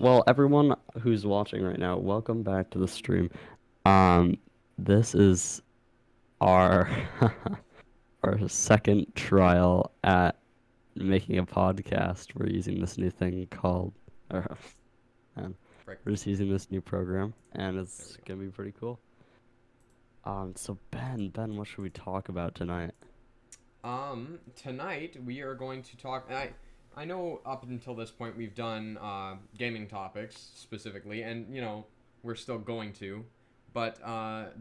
Well, everyone who's watching right now, welcome back to the stream. Um, this is our our second trial at making a podcast. We're using this new thing called, or, man, Frick. we're just using this new program, and There it's we gonna be pretty cool. So Ben, what should we talk about tonight? go. Tonight we are going to talk. I know up until this point we've done gaming topics specifically, and we're still going to, but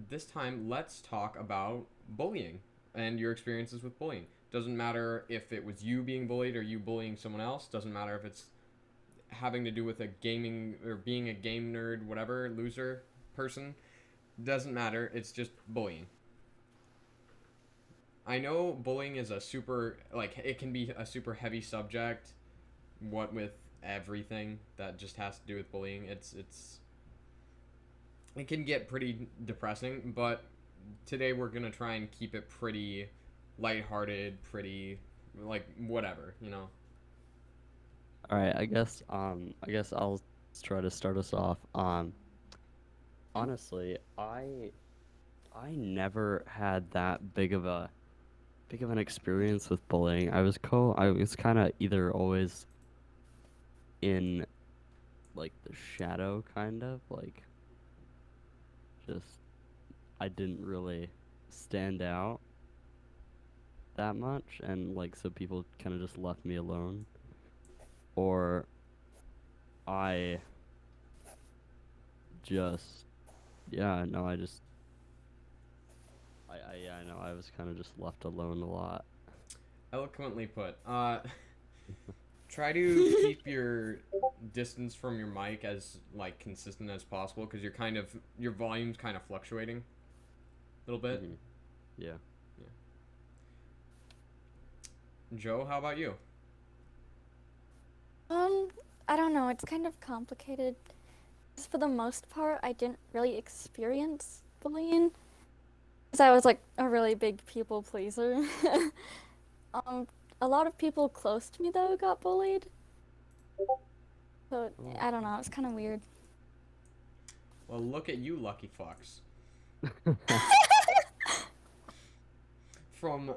this time let's talk about bullying and your experiences with bullying. Doesn't matter if it was you being bullied or you bullying someone else. Doesn't matter if it's having to do with a gaming or being a game nerd, whatever, loser person. Doesn't matter. It's just bullying. I know bullying is a super like it can be a super heavy subject. What with everything that just has to do with bullying, it can get pretty depressing. But today we're gonna try and keep it pretty lighthearted, pretty like whatever. All right, I guess I'll try to start us off. Honestly, I never had that big of an experience with bullying. I was kind of either always in like the shadow kind of like just I didn't really stand out that much and like so people kind of just left me alone or I just yeah, no, I just I yeah, no, I was kind of just left alone a lot. Eloquently put. Try to keep your distance from your mic as like consistent as possible because your volume's kind of fluctuating a little bit. Mhm. Yeah. Yeah. Joe, how about you? Um, I don't know. It's kind of complicated. 'Cause for the most part, I didn't really experience bullying because I was like a really big people pleaser. Um, a lot of people close to me though got bullied, so Oh. I don't know. It's kind of weird. Well, look at you, lucky fucks. From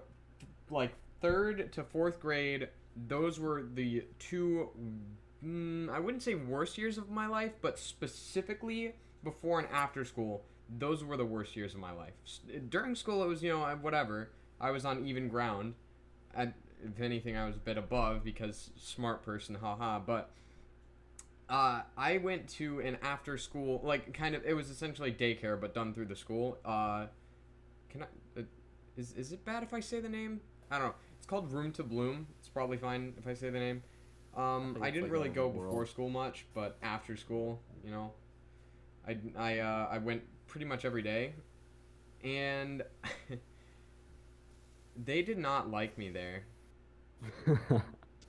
like third to fourth grade, those were the two, I wouldn't say worst years of my life, but specifically before and after school, those were the worst years of my life. During school, it was, whatever. I was on even ground. If anything, I was a bit above because smart person, haha. But I went to an after school, like, kind of, it was essentially daycare, but done through the school. Can I. Is it bad if I say the name? I don't know. It's called Room to Bloom. It's probably fine if I say the name. I think I it's didn't like really a go world. before school much, but after school, I went pretty much every day, and they did not like me there.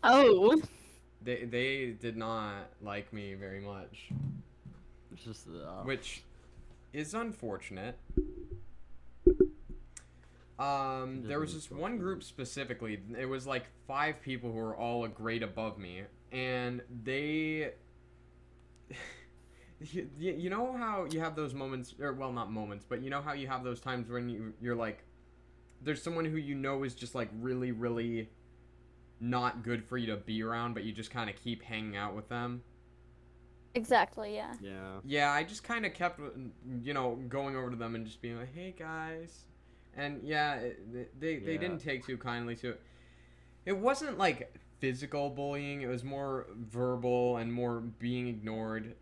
Oh. They did not like me very much, It's just which is unfortunate. it is There was this one unfortunate. group specifically. It was like five people who were all a grade above me, and they. You know how you have those moments, or well, not moments, but you know how you have those times when you're like, there's someone who you know is just like really, really not good for you to be around, but you just kind of keep hanging out with them. Exactly. Yeah. Yeah. Yeah, I just kind of kept, going over to them and just being like, "Hey guys," and yeah, they Yeah. didn't take too kindly to it. It wasn't like physical bullying; it was more verbal and more being ignored.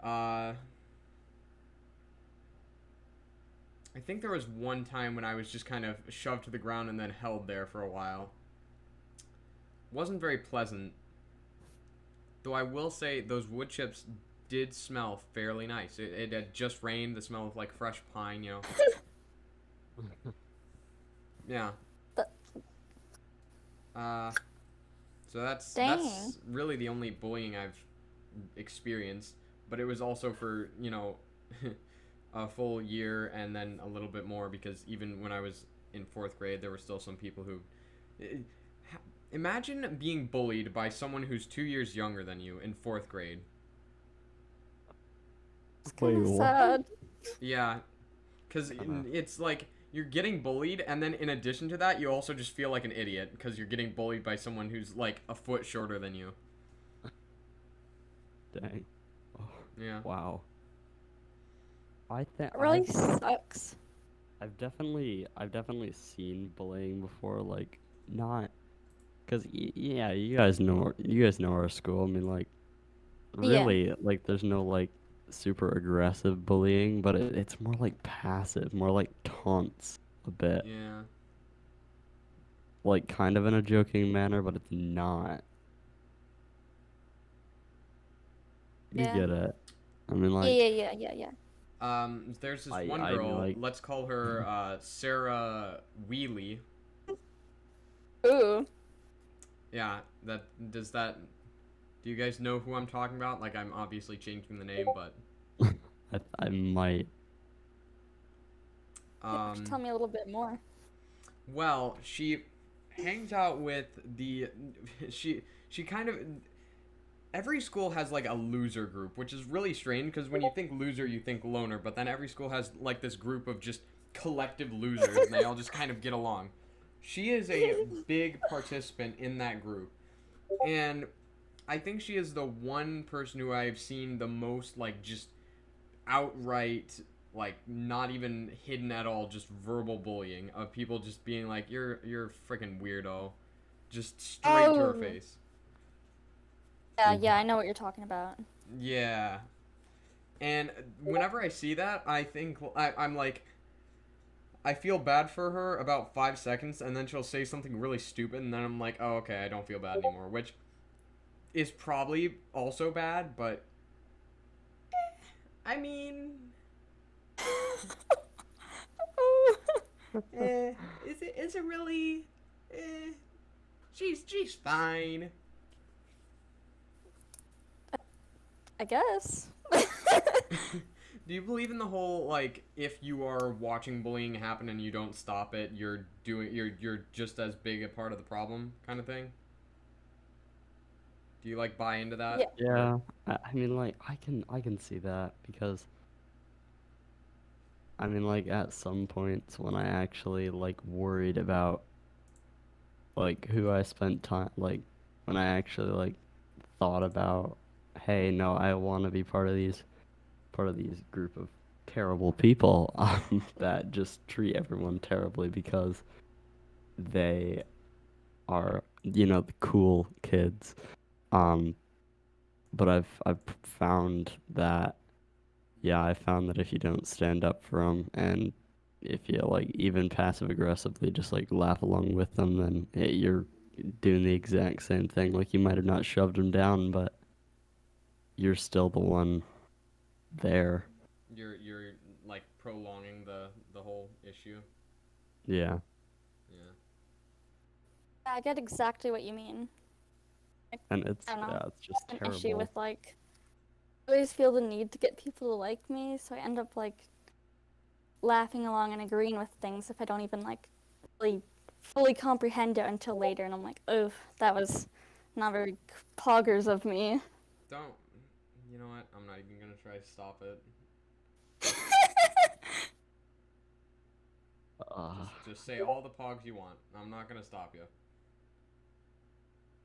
I think there was one time when I was just kind of shoved to the ground and then held there for a while. Wasn't very pleasant, though. I will say those wood chips did smell fairly nice. It had just rained. The smell of like fresh pine. Yeah. But Uh, so that's dang. that's really the only bullying I've experienced. But it was also for a full year and then a little bit more because even when I was in fourth grade, there were still some people who. eh, Imagine being bullied by someone who's 2 years younger than you in fourth grade. Wait, kind of what? sad. Yeah, because it's like you're getting bullied, and then in addition to that, you also just feel like an idiot because you're getting bullied by someone who's like a foot shorter than you. Dang. Oh, Yeah. wow. I think It really sucks. I've definitely seen bullying before, like not, cause yeah, you guys know our school. I mean, like Yeah. really, like there's no like super aggressive bullying, but it's more like passive, more like taunts a bit, Yeah. like kind of in a joking manner, but it's not. You Yeah. get it. I mean, Yeah, like yeah, yeah, yeah, yeah. There's this I one I mean girl. like Let's call her Sarah Wheely. Ooh. Yeah. That does that. Do you guys know who I'm talking about? Like, I'm obviously changing the name, but I might. Tell um, me a little bit more. well, she hangs out with the she kind of every school has like a loser group, which is really strange because when you think loser, you think loner, but then every school has like this group of just collective losers, and they all just kind of get along. She is a big participant in that group, and I think she is the one person who I've seen the most like just outright like not even hidden at all just verbal bullying of people just being like you're a freaking weirdo just straight to her Oh. face. Yeah, yeah, I know what you're talking about. Yeah. And whenever I see that, I think I'm like, I feel bad for her about 5 seconds, and then she'll say something really stupid, and then I'm like, oh, okay, I don't feel bad anymore, which is probably also bad, but I mean, is it really? Eh, she's fine. I guess. Do you believe in the whole like if you are watching bullying happen and you don't stop it, you're just as big a part of the problem kind of thing? Do you like buy into Yeah. that? Or Yeah, I mean, like I can see that because I mean, like at some points when I actually like worried about like who I spent time like when I actually like thought about, hey, no, I want to be part of these group of terrible people that just treat everyone terribly because they are, the cool kids. Um, but I've found that yeah, I found that if you don't stand up for them and if you like even passive aggressively just like laugh along with them, then you're doing the exact same thing. Like you might have not shoved them down, but you're still the one there. you're like prolonging the whole issue. Yeah. Yeah. I get exactly what you mean. And it's I don't know. yeah, it's just An issue terrible. with like I always feel the need to get people to like me, so I end up like laughing along and agreeing with things if I don't even like really fully comprehend it until later, and I'm like, oh, that was not very poggers of me. Don't. You know what? I'm not even gonna try to stop it. Uh, Just say all the pogs you want. I'm not gonna stop you.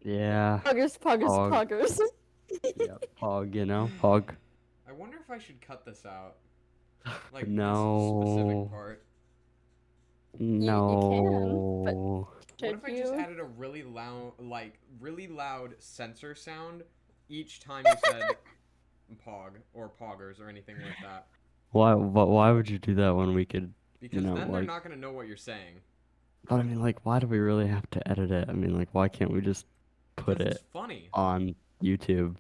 yeah. Poggers, poggers, Pog. poggers. Yeah, Pog, Pog. I wonder if I should cut this out. Like this specific No. part. You can, but No. What should if I just you? added a really loud sensor sound each time you said pog or poggers or anything like that? Why would you do that when we could, Because then they're like, not gonna know what you're saying. but I mean, like, why do we really have to edit it? I mean, like, why can't we just put Because it's it funny. on YouTube?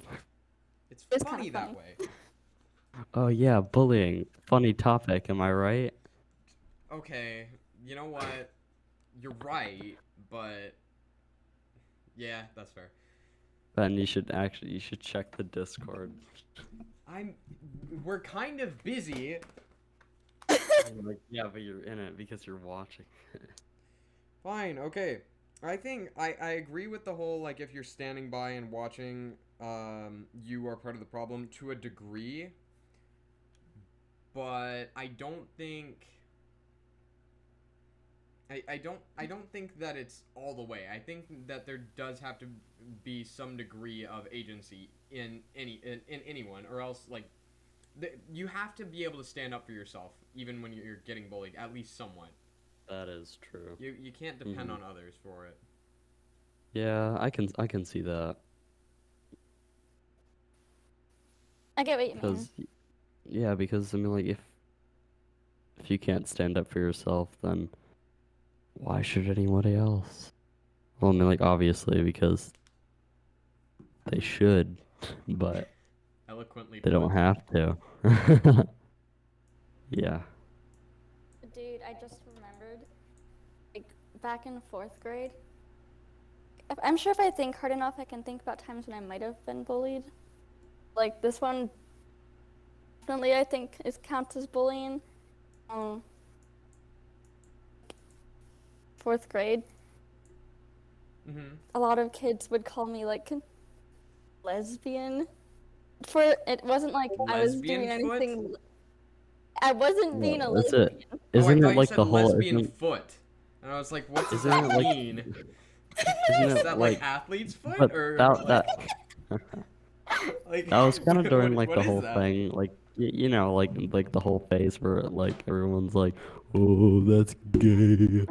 It's It's funny kinda that funny. way. Oh yeah, bullying. Funny topic, am I right? Okay, you know what? You're right, but yeah, that's fair. Then you should check the Discord. I'm we're kind of busy. Like, yeah, but you're in it because you're watching. Fine, okay. I think I agree with the whole like if you're standing by and watching, you are part of the problem to a degree. but I don't think. I don't think that it's all the way. I think that there does have to be some degree of agency in anyone, or else like you have to be able to stand up for yourself even when you're getting bullied, at least somewhat. That is true. You can't depend on others for it. Yeah, I can see that. I get what you mean. Because yeah, because I mean like if you can't stand up for yourself, then why should anybody else? Well, I mean like obviously because they should, but Eloquently they put. don't have to. Yeah. Dude, I just remembered, like, back in 4th grade, I'm sure if I think hard enough, I can think about times when I might have been bullied. Like, this one, definitely, I think, counts as bullying. 4th grade, a lot of kids would call me, like, lesbian. It wasn't like I was doing Lesbian foot? anything. I wasn't being a What is lesbian. it? Oh, I Isn't thought it you like said the whole lesbian isn't foot. And I was like, what does isn't that it like mean? isn't Is it that like athlete's foot but or that like that was kind of during like what the is whole that? thing like you know like the whole phase where like everyone's like, oh, that's gay.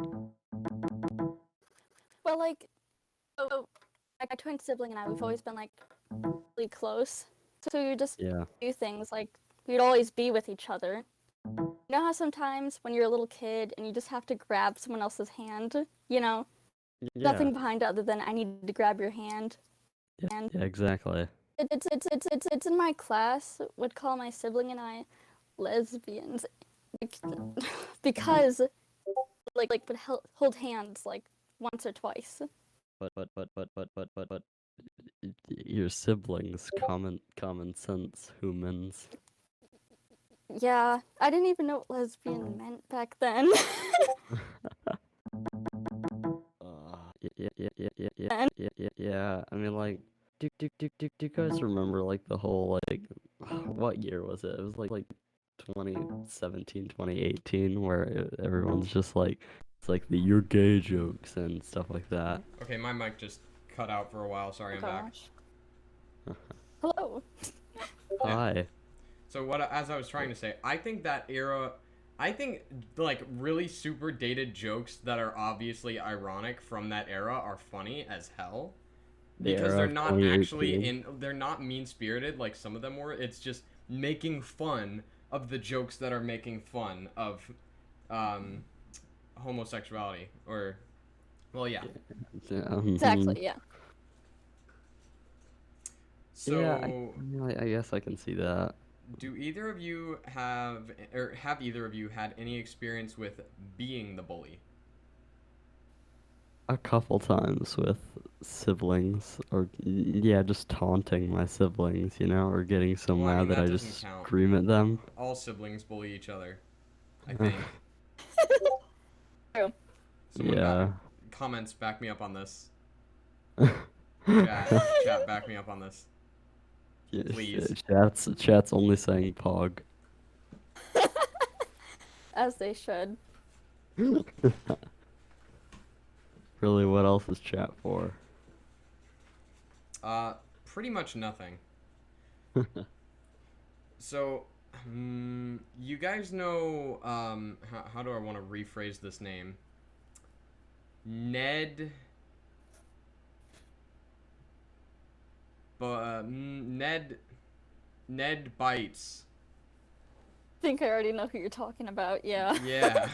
Well, like, so my twin sibling and I, we've always been like really close. So we would just Yeah. do things like we'd always be with each other. You know how sometimes when you're a little kid and you just have to grab someone else's hand, you know, Yeah. nothing behind it other than I need to grab your hand. Yeah, exactly. It's in my class would call my sibling and I lesbians because like would hold hands like once or twice. But your siblings, common sense humans. Yeah, I didn't even know what lesbian meant back then. Yeah. I mean, like, do you guys remember like the whole like, what year was it? It was like 2017, 2018, where everyone's just like, it's like the you're gay jokes and stuff like that. Okay, my mic just cut out for a while. Sorry, I'm back. Hello. Hi. So as I was trying to say, I think that era, I think like really super dated jokes that are obviously ironic from that era are funny as hell. The Because era they're of not actually 2018. they're not mean-spirited like some of them were. It's just making fun of the jokes that are making fun of homosexuality or well, yeah. Exactly, yeah. So Yeah, I guess I can see that. do either of you have either of you had any experience with being the bully? A couple times with siblings, or yeah, just taunting my siblings, you know, or getting so Well, I mean, mad that that I doesn't just count. scream at them. All siblings bully each other, I think. True. Yeah. Comments back me up on this. Chat, back me up on this. Yeah, Please. chat's only saying pog. As they should. Really, what else is chat for? Pretty much nothing. So, you guys know, how do I want to rephrase this name? Ned. Ned Bites. I think I already know who you're talking about, yeah. Yeah.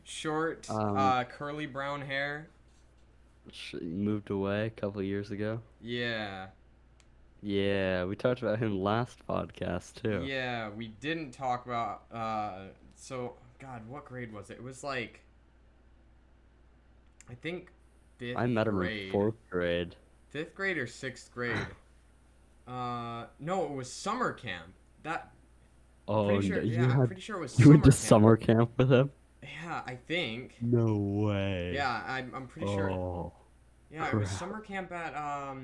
Short, Um, curly brown hair. Moved away a couple years ago. Yeah. Yeah, we talked about him last podcast too. Yeah, we didn't talk about, so, God, what grade was it? It was like, I think, fifth I met him in grade. 4th grade. 5th grade or 6th grade? No, it was summer camp. Oh, Pretty sure, no, I'm pretty sure it was you summer went to camp. summer camp with him? Yeah, I think. No way. Yeah, I'm pretty sure. Oh, Yeah, it crap. was summer camp at oh,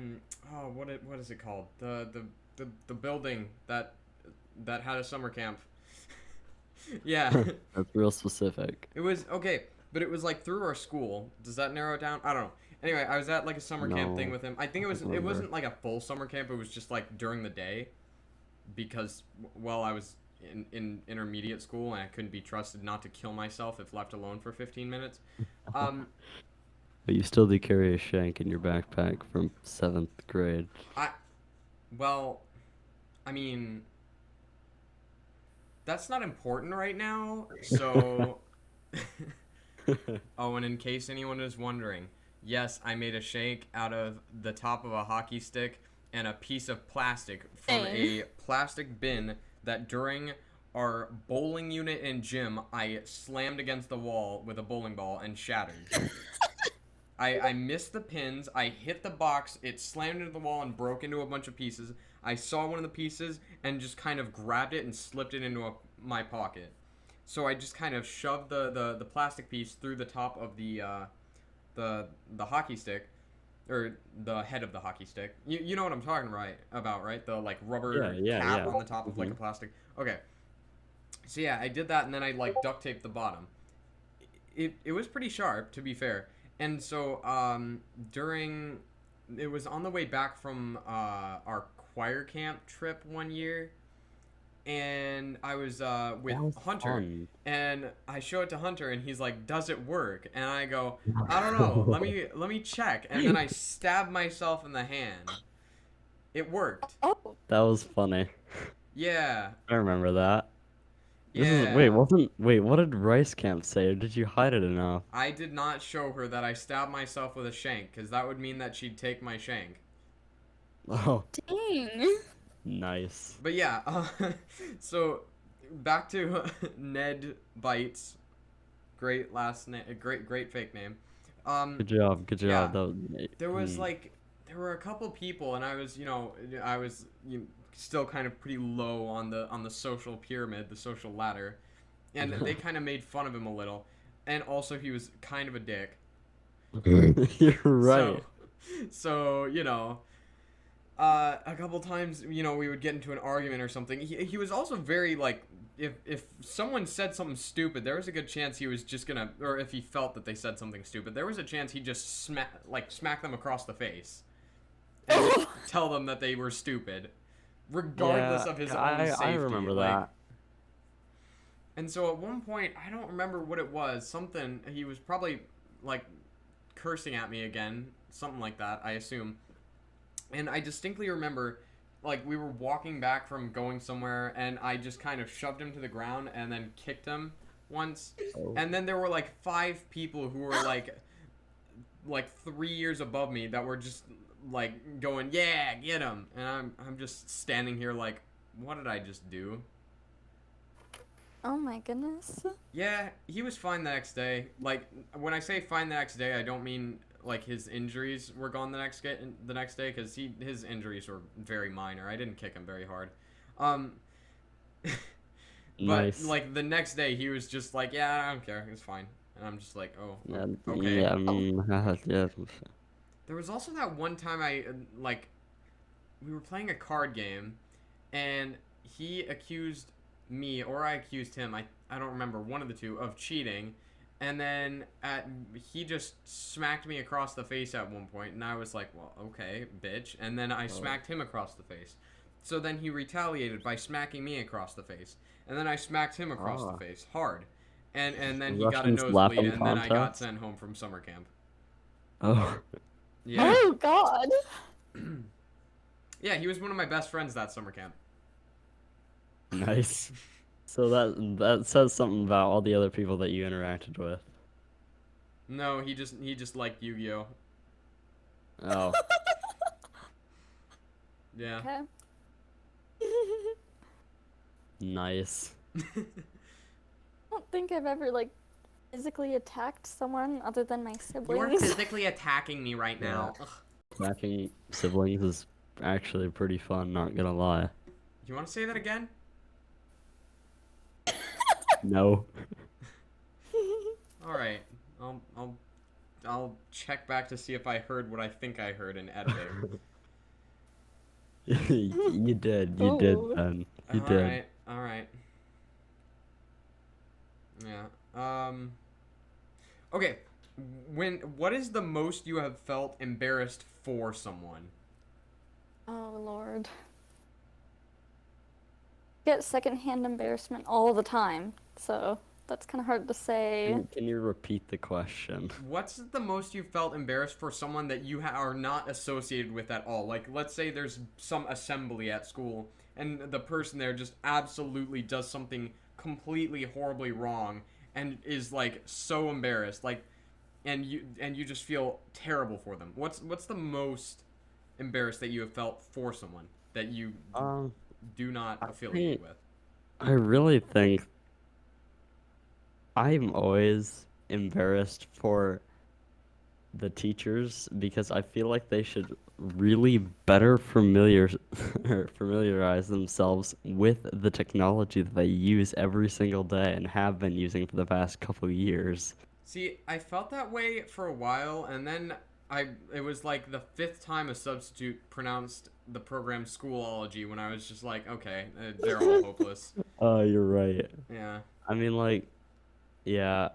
what is it called? The building that had a summer camp. Yeah. That's real specific. It was okay, but it was like through our school. Does that narrow it down? I don't know. Anyway, I was at like a summer camp thing No, with him. I think I it don't was it remember. wasn't like a full summer camp. It was just like during the day because well, I was in intermediate school and I couldn't be trusted not to kill myself if left alone for 15 minutes. Um But you still do carry a shank in your backpack from 7th grade. I well, I mean, that's not important right now. So oh, and in case anyone is wondering, yes, I made a shake out of the top of a hockey stick and a piece of plastic from Dang. a plastic bin that during our bowling unit in gym I slammed against the wall with a bowling ball and shattered. I missed the pins, I hit the box, it slammed into the wall and broke into a bunch of pieces. I saw one of the pieces and just kind of grabbed it and slipped it into my pocket. So I just kind of shoved the plastic piece through the top of the hockey stick, or the head of the hockey stick. You know what I'm talking about, right? The like Yeah, rubber yeah, cap yeah. on the top of like hmm a plastic. Okay. So yeah, I did that and then I like duct taped the bottom. It was pretty sharp, to be fair. And so during it was on the way back from our choir camp trip one year, and I was with That was Hunter, fun. and I show it to Hunter, and he's like, "Does it work?" And I go, "I don't know. Let me check." And then I stab myself in the hand. It worked. Oh, That was funny. Yeah, I remember that. yeah. Wait, what did Rice Camp say? Or did you hide it enough? I did not show her that I stabbed myself with a shank, because that would mean that she'd take my shank. Oh, dang. nice. But yeah, so back to Ned Bites. Great last name, great fake name. Um, Good job, good yeah, job. That was, there was mm. like there were a couple people, and I was still kind of pretty low on the social pyramid, the social ladder, and they kind of made fun of him a little, and also he was kind of a dick. You're So, right. a couple times, we would get into an argument or something. He was also very like, if someone said something stupid, there was a good chance he was just gonna, or if he felt that they said something stupid, there was a chance he'd just smack them across the face and tell them that they were stupid, regardless Yeah, of his own I safety. remember Like, that. and so at one point, I don't remember what it was. Something he was probably like cursing at me again, something like that, I assume. And I distinctly remember, like, we were walking back from going somewhere, and I just kind of shoved him to the ground and then kicked him once. Oh. And then there were like 5 people who were like 3 years above me that were just like going, "Yeah, get him!" And I'm just standing here like, what did I just do? Oh my goodness. Yeah, he was fine the next day. Like when I say fine the next day, I don't mean like his injuries were gone the next day because his injuries were very minor. I didn't kick him very hard. Um, but Nice. like the next day, he was just like, "Yeah, I don't care. It's fine." And I'm just like, "Oh, Yeah, okay." yeah, Oh, yeah. There was also that one time like we were playing a card game, and he accused me or I accused him. I don't remember, one of the two, of cheating. And then he just smacked me across the face at one point, and I was like, "Well, okay, bitch." And then I Oh. smacked him across the face. So then he retaliated by smacking me across the face, and then I smacked him across the Ah. face hard, and then he got a Russians nosebleed, laughing and then I got contest? sent home from summer camp. Oh, Yeah, oh God. yeah, he was one of my best friends that summer camp. nice. So that says something about all the other people that you interacted with. No, he just liked Yu-Gi-Oh. Oh, Yeah. Okay. nice. I don't think I've ever like physically attacked someone other than my You're siblings. physically attacking me right now. Ugh. Attacking siblings is actually pretty fun, not gonna lie. You want to say that again? No. All right. I'll check back to see if I heard what I think I heard in editing. You did, Oh. Ben. You All did. right. All right. Yeah. Okay. What is the most you have felt embarrassed for someone? Oh Lord. Get secondhand embarrassment all the time, so that's kind of hard to say. Can you repeat the question? What's the most you felt embarrassed for someone that you are not associated with at all? Like, let's say there's some assembly at school, and the person there just absolutely does something completely horribly wrong, and is like so embarrassed, like, and you just feel terrible for them. What's the most embarrassed that you have felt for someone that you Um, do not I affiliate think with? I really think I'm always embarrassed for the teachers because I feel like they should really better familiarize themselves with the technology that they use every single day and have been using for the past couple years. See, I felt that way for a while, and then it was like the fifth time a substitute pronounced the program Schoolology when I was just like, okay, they're all hopeless. Oh, you're right. Yeah. I mean, like, yeah,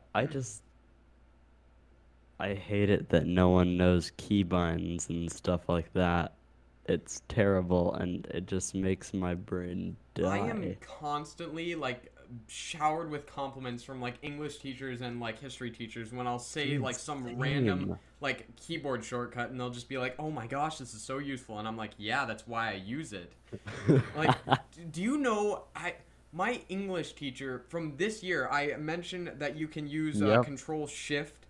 I hate it that no one knows keybinds and stuff like that. It's terrible and it just makes my brain I am die. constantly like showered with compliments from like English teachers and like history teachers when I'll say Dude, like some random same. like keyboard shortcut and they'll just be like, "Oh my gosh, this is so useful." And I'm like, "Yeah, that's why I use it." Like, do you know my English teacher from this year, I mentioned that you can use Yep. Control Shift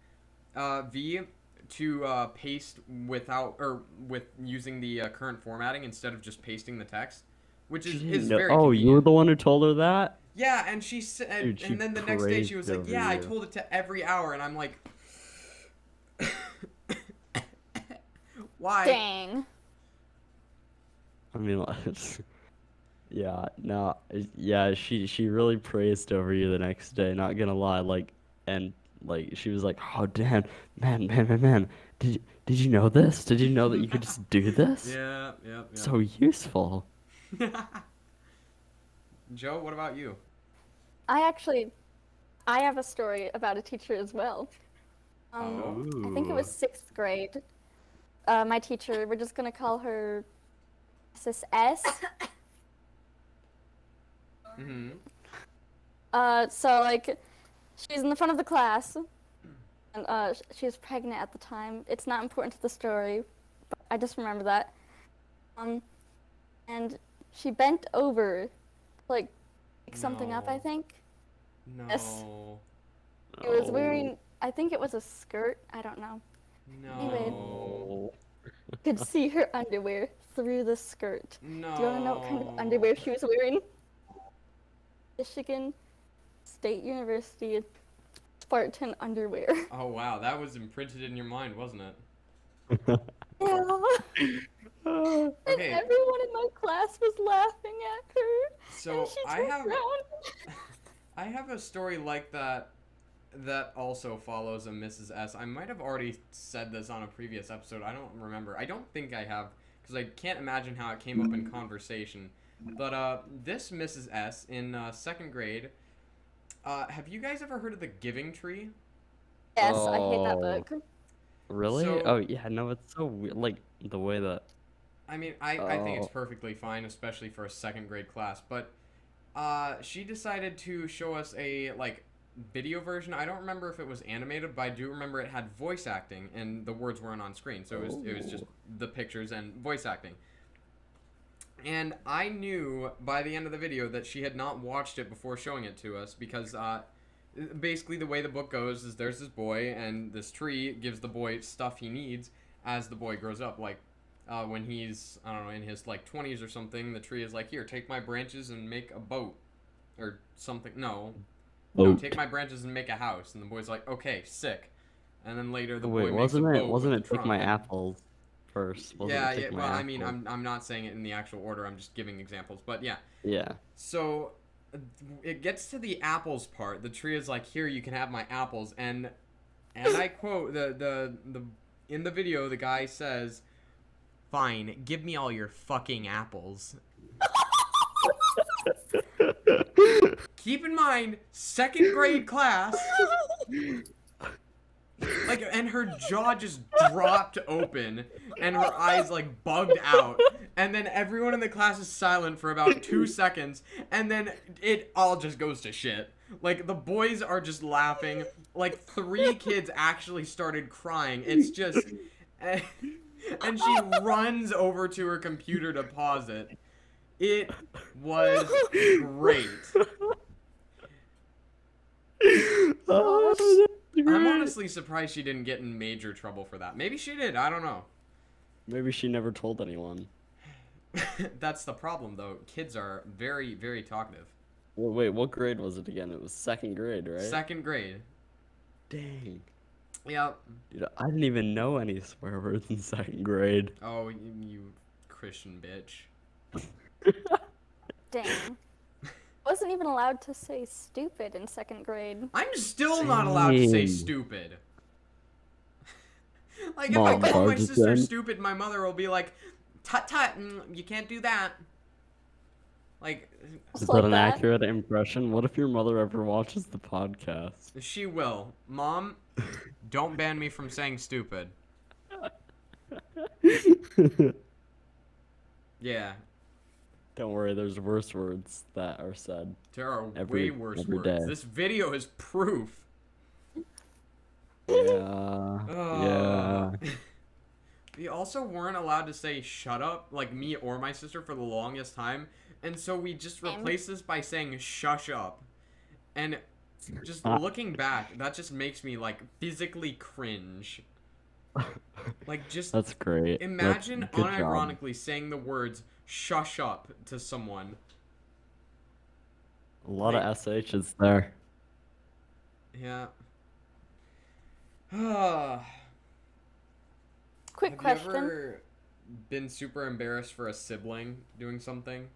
V to paste without or with using the current formatting instead of just pasting the text, which She didn't is know. very Oh, you were convenient. the one who told her that? Yeah, and she said, Dude, she and then the next day she praised was like, over "Yeah, I you. told it to every hour," and I'm like, "Why?" Dang. I mean, like, yeah, no, yeah, she really praised over you the next day, not gonna lie, like, and, like, she was like, oh, damn, man, did you know this? Did you know that you could just do this? Yeah, yep, So useful. yep. Joe, what about you? I actually, I have a story about a teacher as well. Oh. I think it was Ooh. 6th grade. My teacher, we're just gonna call her Mrs. S. Mm-hmm. So like, she's in the front of the class, and she was pregnant at the time. It's not important to the story, but I just remember that. Um, and she bent over, like, pick something up, I No. think. Yes. No. She was Oh, wearing, I think it was a skirt. I don't know. Anyway, No. no. could see her underwear through the skirt. Do you want to know what kind of No. underwear she was wearing? Michigan State University Spartan underwear. Oh wow, that was imprinted in your mind, wasn't it? Yeah. Ah. And Okay, everyone in my class was laughing at her. And so she I turned have around. I have a story like that that also follows a Mrs. S. I might have already said this on a previous episode. I don't remember. I don't think I have because I can't imagine how it came up in conversation. But this Mrs. S in second grade. Have you guys ever heard of the Giving Tree? Yes, I hate that Oh, book. really? Oh, So yeah, no, it's so weird. Like, the way that. I mean, I think it's Oh. perfectly fine, especially for a second grade class. But she decided to show us a like video version. I don't remember if it was animated, but I do remember it had voice acting and the words weren't on screen, so it was just Oh. the pictures and voice acting. And I knew by the end of the video that she had not watched it before showing it to us because basically the way the book goes is there's this boy and this tree gives the boy stuff he needs as the boy grows up. Like when he's I don't know in his like 20s or something, the tree is like, here, take my branches and make a boat or something. No, take Boat. my branches and make a house. And the boy's like, okay, sick. And then later the Wait, boy makes a boat with wasn't the it take my trunk and apples first? Wasn't yeah, it yeah. take my Well, I mean, apples? I'm not saying it in the actual order. I'm just giving examples. But yeah, Yeah. so it gets to the apples part. The tree is like, here, you can have my apples, and I quote the in the video, the guy says, "Fine, give me all your fucking apples." keep in mind, 2nd grade class. Like, and her jaw just dropped open, and her eyes, like, bugged out. And then everyone in the class is silent for about 2 seconds, and then it all just goes to shit. Like, the boys are just laughing. Like, 3 kids actually started crying. It's just... And she runs over to her computer to pause it. It was great. Oh, that's I'm great. honestly surprised she didn't get in major trouble for that. Maybe she did. I don't know. Maybe she never told anyone. That's the problem, though. Kids are very, very talkative. Well, wait, what grade was it again? It was 2nd grade, right? 2nd grade. Dang. Yeah. Dude, I didn't even know any swear words in 2nd grade. Oh, you Christian bitch. Dang. Wasn't even allowed to say stupid in 2nd grade. I'm still not allowed to say Dang. stupid. Like, if Mom, I call my Bargeson. sister stupid, my mother will be like, tut tut, you can't do that. Like, Is Just that like an that. accurate impression? What if your mother ever watches the podcast? she will. Mom, don't ban me from saying stupid. Yeah, Don't worry, there's worse words that are said. there are Every- way worse every words. day. This video is proof. Yeah. Yeah. We also weren't allowed to say shut up, like me or my sister, for the longest time. And so we just Same. replaced this by saying shush up. And just Ah. looking back, that just makes me, like, physically cringe. Like, just That's great. imagine That's good job. unironically saying the words shush up to someone. A lot like- of SHs there. Yeah. Quick Have question. you ever been super embarrassed for a sibling doing something?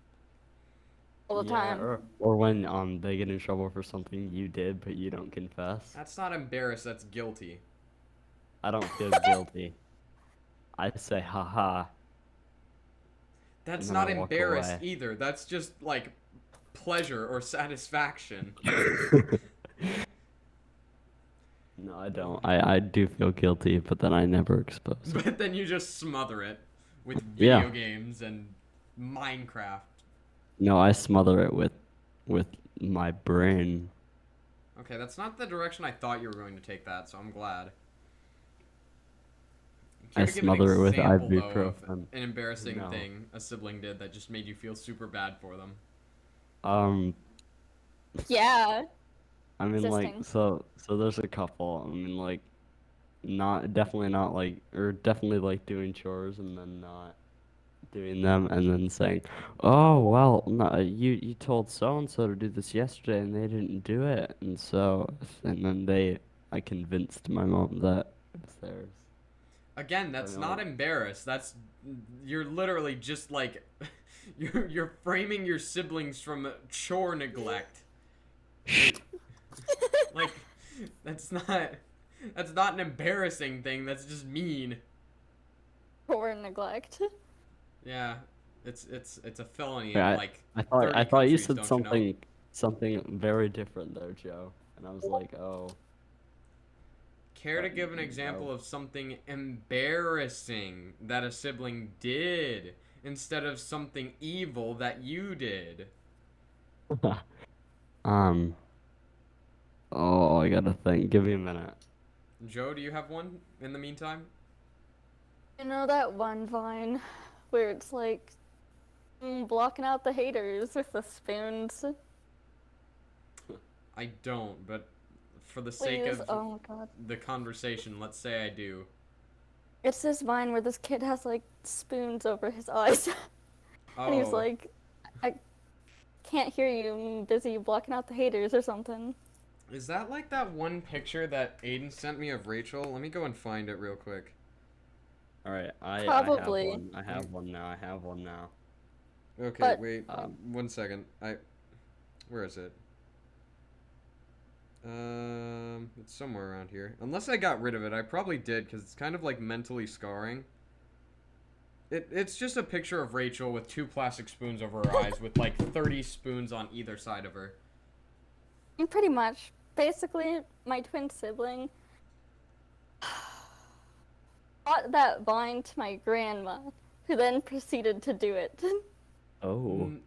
All the Yeah, time. or when they get in trouble for something you did but you don't confess. That's not embarrassed, that's guilty. I don't feel guilty. I say haha. That's And then not I walk embarrassed away. either. That's just like pleasure or satisfaction. No, I don't. I do feel guilty, but then I never expose it. But then you just smother it with Yeah. video games and Minecraft. No, I smother it with my brain. Okay, that's not the direction I thought you were going to take that, so I'm glad. I Care to give an smother it with example, though, of ibuprofen. an embarrassing No. thing a sibling did that just made you feel super bad for them. Yeah. I mean, like, Existing. so there's a couple. I mean, like, definitely not like, or definitely like doing chores and then not doing them, and then saying, "Oh, well, no, you told so and so to do this yesterday and they didn't do it," and then I convinced my mom that it was theirs. Again, that's know. not embarrassed. That's you're literally just like you're framing your siblings from chore neglect. Like that's not an embarrassing thing. That's just mean. Or neglect. Yeah, it's a felony. Yeah, in like I 30 thought you countries, said don't know? something very different there, Joe, and I was like, oh. Care to give an example of something embarrassing that a sibling did instead of something evil that you did? Oh, I gotta think. Give me a minute. Joe, do you have one in the meantime? You know that one Vine where it's like blocking out the haters with the spoons? I don't, but for the sake Please. of Oh my god. the conversation, let's say I do. It's this Vine where this kid has like spoons over his eyes. And he's Oh, like, I can't hear you, I'm busy blocking out the haters or something. is that like that one picture that Aiden sent me of Rachel? Let me go and find it real quick. All right, I Probably. have one. I have one now. I have one now. Okay, But- wait, Um, 1 second. Where is it? It's somewhere around here. Unless I got rid of it, I probably did because it's kind of like mentally scarring. It's just a picture of Rachel with 2 plastic spoons over her eyes with like 30 spoons on either side of her. Pretty much. Basically, my twin sibling bought that vine to my grandma, who then proceeded to do it. Oh. N-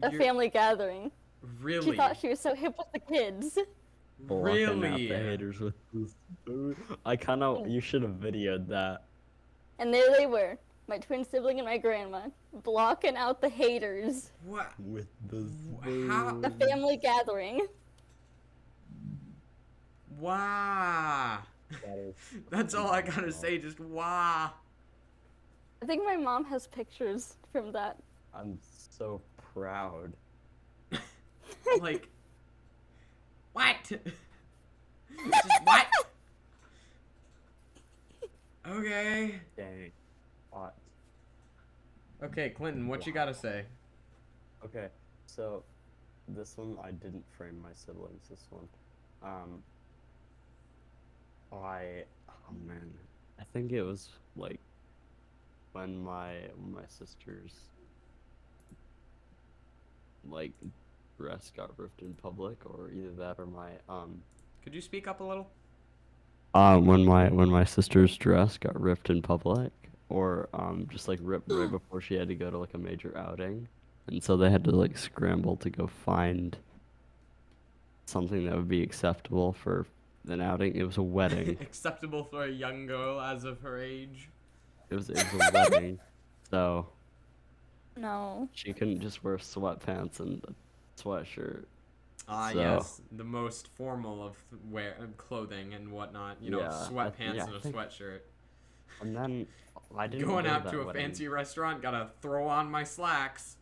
A You're family gathering. She thought really, she was so hip with the kids. Blocking out the really. haters with this food. You should have videoed that. And there they were, my twin sibling and my grandma, blocking out the haters. What? With the How? A spoon. family gathering. Wow. That is That's all I gotta phenomenal. say. Just wow. I think my mom has pictures from that. I'm so proud. Like, what? Just what? Okay. Dang. Hot. Okay, Clinton, what you gotta say? Okay, so this one I didn't frame my siblings. This one, oh man, I think it was like when my sister's like dress got ripped in public, or either that or my Could you speak up a little? when my sister's dress got ripped in public, or just like ripped right before she had to go to like a major outing, and so they had to like scramble to go find something that would be acceptable for an outing. It was a wedding. Acceptable for a young girl as of her age. It was a wedding, so No. she couldn't just wear sweatpants and a sweatshirt. Ah, So- yes, the most formal of clothing and whatnot. You know, Yeah, sweatpants yeah, and I a think- sweatshirt. And then I didn't Going go out that to a wedding. fancy restaurant, gotta throw on my slacks.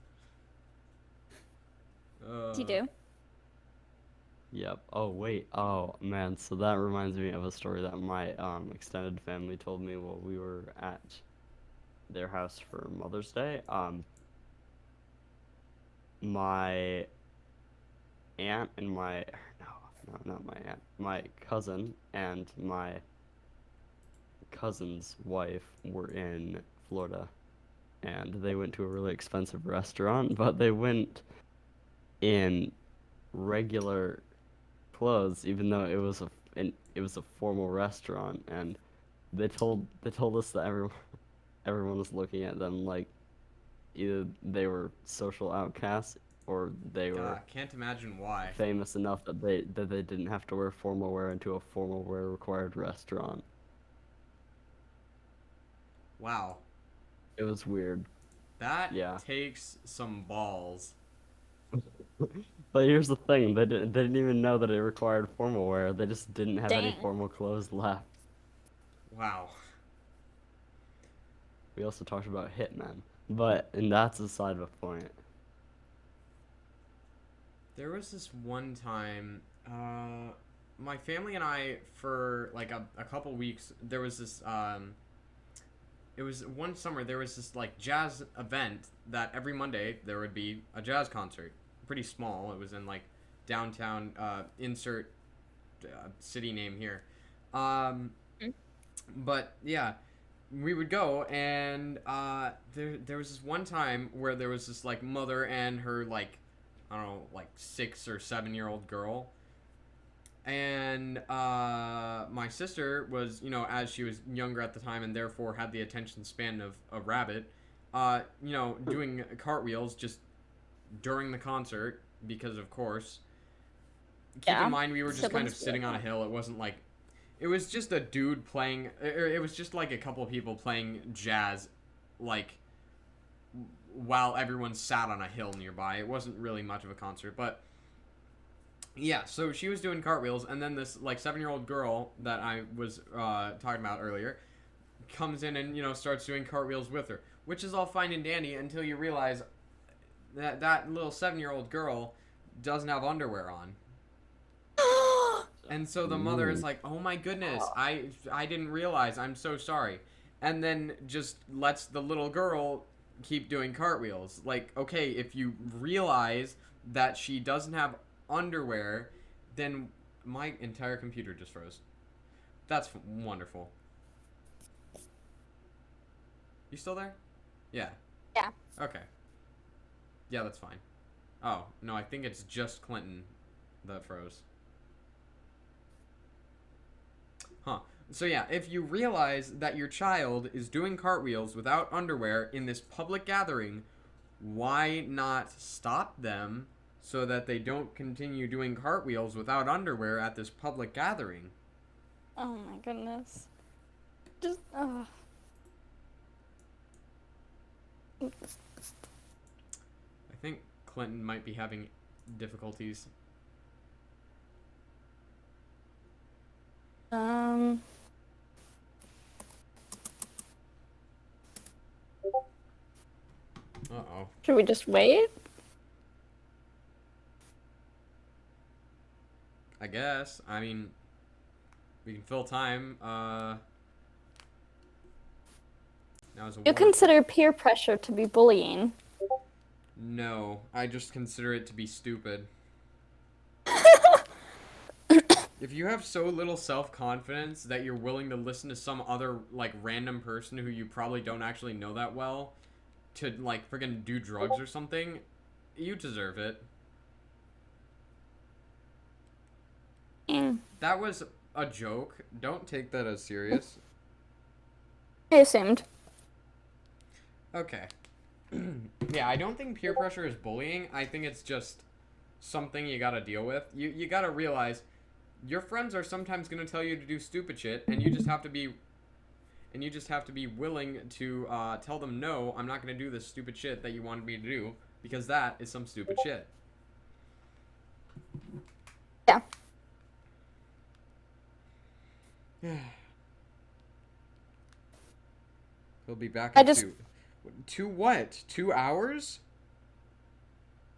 You do? Yep. Oh wait. Oh man. So that reminds me of a story that my extended family told me while we were at their house for Mother's Day. My aunt and my no, not my aunt. My cousin and my cousin's wife were in Florida, and they went to a really expensive restaurant, but they went in regular clothes, even though it was a formal restaurant, and they told us that everyone was looking at them like either they were social outcasts or they were God, can't imagine why. famous enough that they didn't have to wear formal wear into a formal wear required restaurant. Wow, It was weird. that Yeah. takes some balls. But here's the thing, they didn't even know that it required formal wear. They just didn't have any Dang. formal clothes left. Wow. We also talked about hitmen, and that's aside of a point. There was this one time, my family and I, for like a couple weeks, there was this, it was one summer, there was this like jazz event that every Monday there would be a jazz concert. Pretty small. It was in like downtown, insert city name here. But yeah, we would go, and there was this one time where there was this like mother and her like, I don't know, like 6 or 7 year old girl, and my sister was, you know, as she was younger at the time and therefore had the attention span of a rabbit, you know, doing cartwheels just during the concert, because of course. Keep Yeah, in mind we were just kind of siblings do sitting that. on a hill. It wasn't like, it was just a dude playing, or it was just like a couple of people playing jazz, like while everyone sat on a hill nearby. It wasn't really much of a concert, but yeah. So she was doing cartwheels, and then this like 7 year old girl that I was talking about earlier comes in and, you know, starts doing cartwheels with her, which is all fine and dandy until you realize that that little 7 year old girl doesn't have underwear on. And so the mother is Ooh. like, "Oh my goodness, I didn't realize. I'm so sorry." And then just lets the little girl keep doing cartwheels. Like, okay, if you realize that she doesn't have underwear, then my entire computer just froze. That's wonderful. You still there? Yeah. Yeah. Okay. Yeah, that's fine. Oh, no, I think it's just Clinton that froze. Huh. So yeah, if you realize that your child is doing cartwheels without underwear in this public gathering, why not stop them so that they don't continue doing cartwheels without underwear at this public gathering? Oh my goodness. Just, oh. I think Clinton might be having difficulties. Uh-oh. Should we just wait? I guess. I mean, we can fill time. Now is a You wonderful- consider peer pressure to be bullying. No, I just consider it to be stupid. If you have so little self-confidence that you're willing to listen to some other, like, random person who you probably don't actually know that well to, like, friggin' do drugs or something, you deserve it. Mm. That was a joke. Don't take that as serious. I assumed. Okay. Yeah, I don't think peer pressure is bullying. I think it's just something you gotta deal with. You gotta realize your friends are sometimes gonna tell you to do stupid shit, and you just have to be willing to tell them, no, I'm not gonna do this stupid shit that you wanted me to do, because that is some stupid shit. Yeah. He'll be back I in just- 2 what? 2 hours?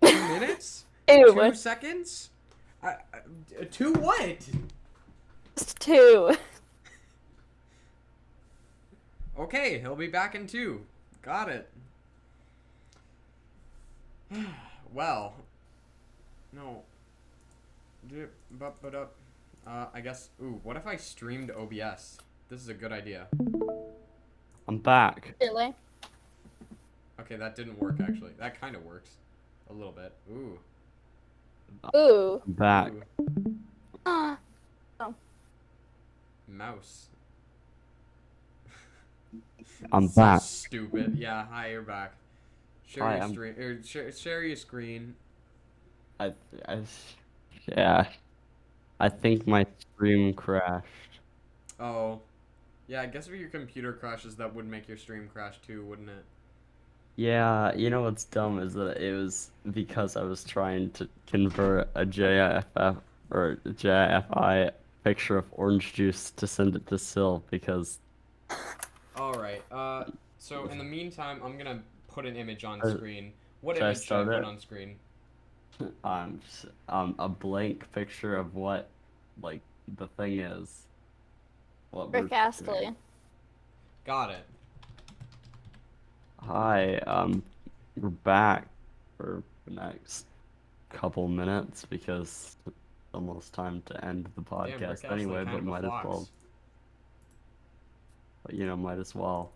2 minutes? Ew. 2 seconds? 2 what? Just 2. Okay, he'll be back in 2. Got it. Well. No. I guess. Ooh, what if I streamed OBS? This is a good idea. I'm back. Really? Okay, that didn't work actually. That kind of works. A little bit. Ooh. Ooh. I'm back. Ooh. Ah. Mouse. I'm So back. stupid. Yeah, hi, you're back. Share Hi, your I'm- stream. Share your screen. I, yeah. I think my stream crashed. Oh. Yeah, I guess if your computer crashes, that would make your stream crash too, wouldn't it? Yeah, you know what's dumb is that it was because I was trying to convert a GIF or GIFI picture of orange juice to send it to Sil because Alright, so in the meantime, I'm gonna put an image on Uh, screen. What should I image should I start put it? on screen? a blank picture of what like the thing is. What Rick we're Astley. doing. Got it. Hi, we're back for the next couple minutes because it's almost time to end the Damn, Rick podcast Astley, anyway, kind but of a might as fox. well. But you know, might as well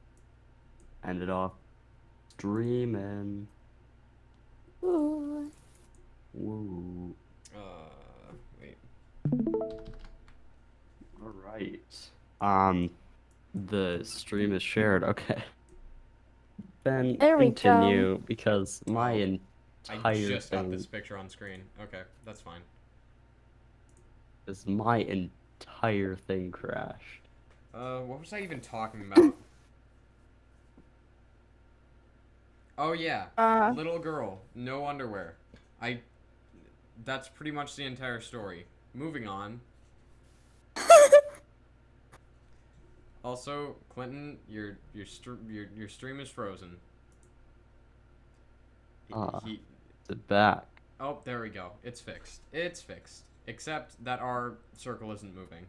end it off streaming. Ooh. Woo. Wait. All right. The stream is shared. Okay. Then There we go. continue because my I entire just got thing this picture on screen. Okay, that's fine. is my entire thing crashed. What was I even talking about? Oh yeah, little girl, no underwear. That's pretty much the entire story. Moving on. Also, Clinton, your stream is frozen. He- Is it back? oh, there we go. It's fixed. It's fixed. Except that our circle isn't moving.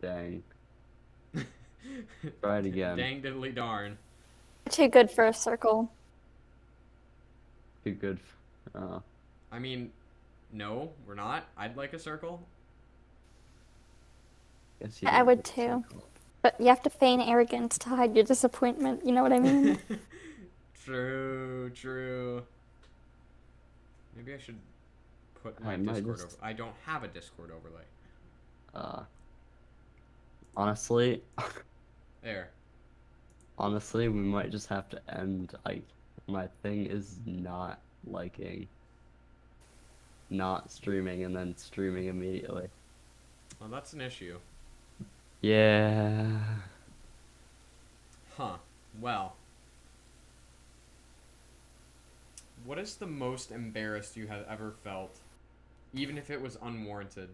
Dang. Try it again. Dang diddly darn. Too good for a circle. Too good. I mean, no, we're not. I'd like a circle. Guess you I didn't would get a too. circle. But you have to feign arrogance to hide your disappointment, you know what I mean? True, true. Maybe I should put I my might Discord just- over. I don't have a Discord overlay. Honestly, There. honestly, we might just have to end. Like, my thing is not not streaming and then streaming immediately. Well, that's an issue. Yeah. Huh. Well. What is the most embarrassed you have ever felt? Even if it was unwarranted.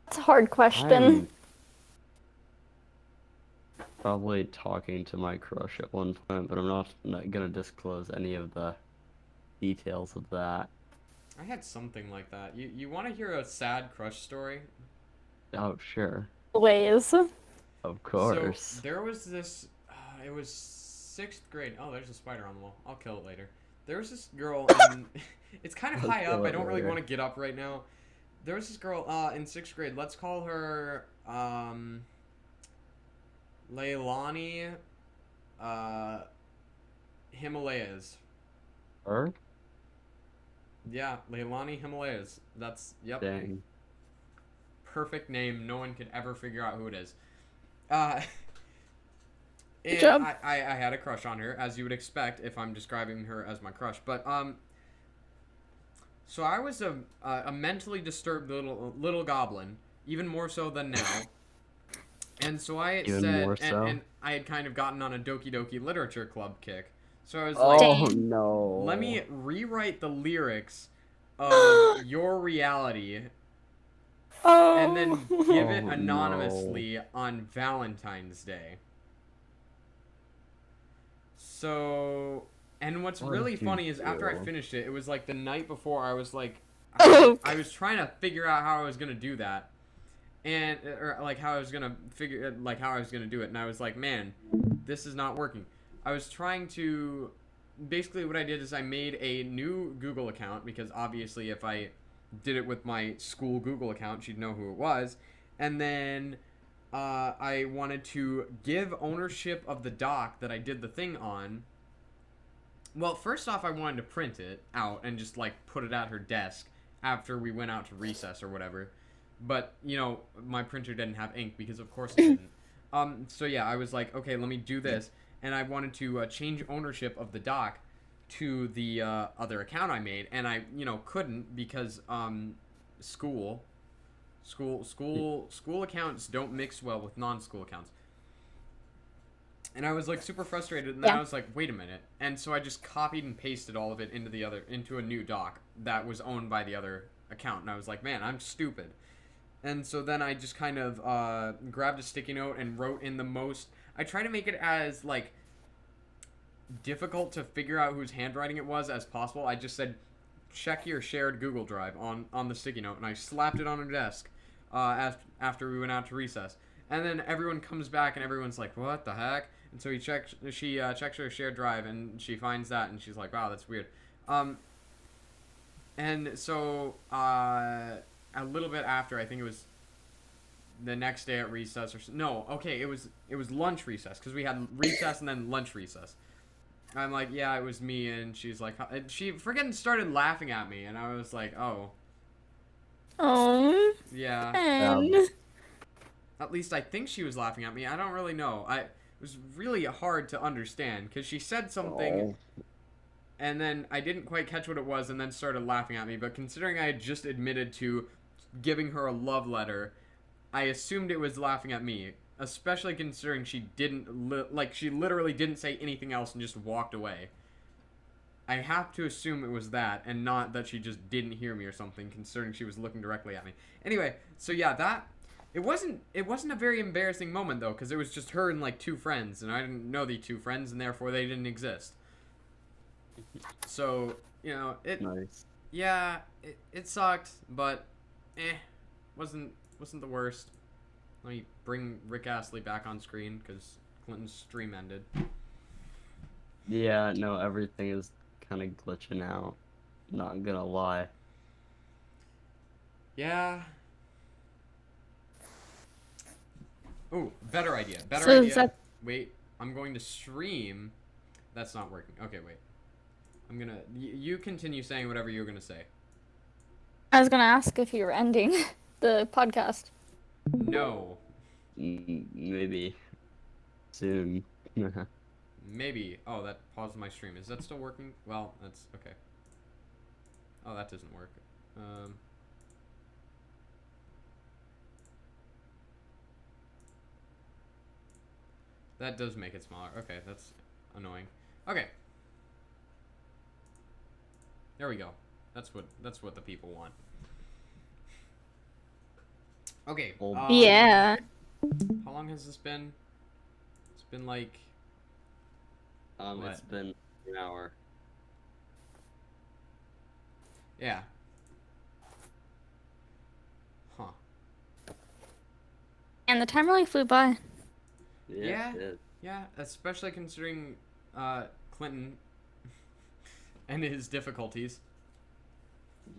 It's a hard question. I'm probably talking to my crush at one point, but I'm not gonna disclose any of the details of that. I had something like that. You want to hear a sad crush story? Oh, sure. Ways. Of course. So there was this. It was 6th grade. Oh, there's a spider on the wall. I'll kill it later. There was this girl, and it's kind of I'll high up. kill I it don't really later. want to get up right now. There was this girl in 6th grade. Let's call her Leilani Himalayas. Her? Yeah, Leilani Himalayas. That's, yep. Dang. Perfect name. No one could ever figure out who it is. And job. I had a crush on her, as you would expect if I'm describing her as my crush. But so I was a mentally disturbed little goblin, even more so than now. And so I Even said, more so? and I had kind of gotten on a Doki Doki Literature Club kick. So I was Oh like, Dang. no. let me rewrite the lyrics of Your Reality Oh. and then give it Oh, anonymously on Valentine's Day. So, and what's What really did you funny is after I do? finished it, it was like the night before. I was like, Oh. I was trying to figure out how I was gonna do that, and or like how I was gonna figure like how I was gonna do it, and I was like, man, this is not working. I was trying to, basically what I did is I made a new Google account because obviously if I did it with my school Google account, she'd know who it was, and then I wanted to give ownership of the doc that I did the thing on. Well, first off, I wanted to print it out and just like put it at her desk after we went out to recess or whatever. But, you know, my printer didn't have ink because of course it didn't. So yeah, I was like, okay, let me do this. And I wanted to change ownership of the doc to the other account I made. And I, you know, couldn't because school accounts don't mix well with non-school accounts. And I was like super frustrated, and then Yeah. I was like, wait a minute. And so I just copied and pasted all of it into a new doc that was owned by the other account. And I was like, man, I'm stupid. And so then I just kind of grabbed a sticky note and wrote in the most. I try to make it as like difficult to figure out whose handwriting it was as possible. I just said, check your shared Google Drive on the sticky note, and I slapped it on her desk after we went out to recess. And then everyone comes back and everyone's like, what the heck? And so she checks her shared drive and she finds that and she's like, wow, that's weird. And so a little bit after, I think it was the next day at recess it was lunch recess because we had recess and then lunch recess. I'm like, yeah, it was me, and she's like, and she freaking started laughing at me, and I was like, oh, Oh. yeah. And At least I think she was laughing at me. I don't really know. It was really hard to understand because she said something, and then I didn't quite catch what it was, and then started laughing at me. But considering I had just admitted to giving her a love letter, I assumed it was laughing at me. Especially considering she didn't she literally didn't say anything else and just walked away. I have to assume it was that, and not that she just didn't hear me or something, considering she was looking directly at me. Anyway, so yeah, it wasn't a very embarrassing moment though, because it was just her and like two friends, and I didn't know the two friends, and therefore they didn't exist. So Nice. yeah, it sucked, but wasn't the worst. Let me bring Rick Astley back on screen because Clinton's stream ended. Yeah, no, everything is kind of glitching out. Not gonna lie. Yeah. Ooh, better idea. So is that- wait. I'm going to stream. That's not working. Okay, wait. I'm gonna. You continue saying whatever you're gonna say. I was gonna ask if you were ending the podcast. No. Maybe soon. Maybe. Oh, that paused my stream. Is that still working? Well, that's okay. Oh, that doesn't work. That does make it smaller. Okay, that's annoying. Okay. There we go. That's what the people want. Okay. Yeah. How long has this been? It's been like. What? It's been an hour. Yeah. Huh. And the time really flew by. Yeah. It is. Yeah, especially considering Clinton and his difficulties.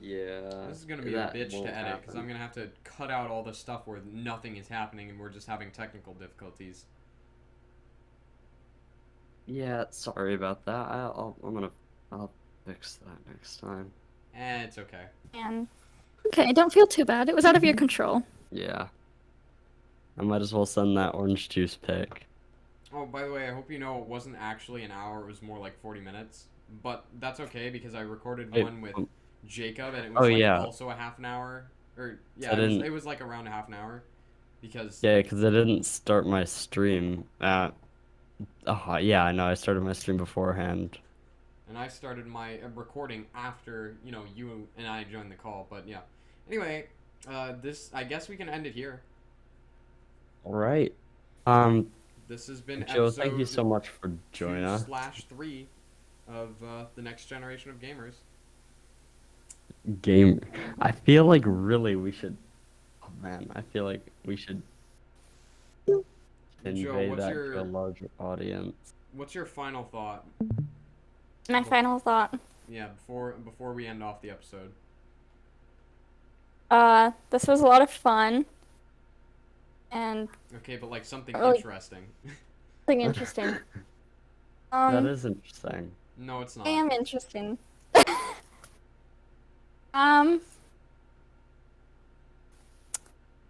Yeah. This is gonna be a that bitch won't to edit because happen. I'm gonna have to cut out all the stuff where nothing is happening and we're just having technical difficulties. Yeah, sorry about that. I'll fix that next time. It's okay. And okay, don't feel too bad. It was out of your control. Yeah. I might as well send that orange juice pic. Oh, by the way, I hope you know it wasn't actually an hour. It was more like 40 minutes. But that's okay because I recorded Wait, one with um, Jacob and it oh, was like yeah. also a half an hour. Or yeah, I didn't. it was like around a half an hour because Yeah, because I didn't start my stream at. Oh, yeah, I know. I started my stream beforehand. and I started my recording after, you and I joined the call, but yeah. Anyway, this I guess we can end it here. All right. This has been Joe, thank you episode so much for joining us. 2/3 of the next generation of gamers. Game. I feel like really we should. Oh man, I feel like we should convey what's that your- to a larger audience. What's your final thought? My final thought. Yeah, before we end off the episode. This was a lot of fun. And Okay, but like something Really? interesting. something interesting. That is interesting. No, it's not. I am interesting. um,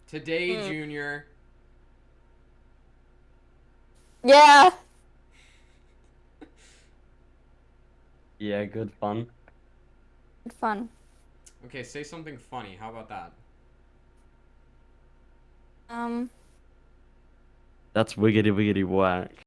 Today, Junior. yeah. Yeah, good fun. Good fun. Okay, say something funny. How about that? Um. That's wiggity wiggity whack.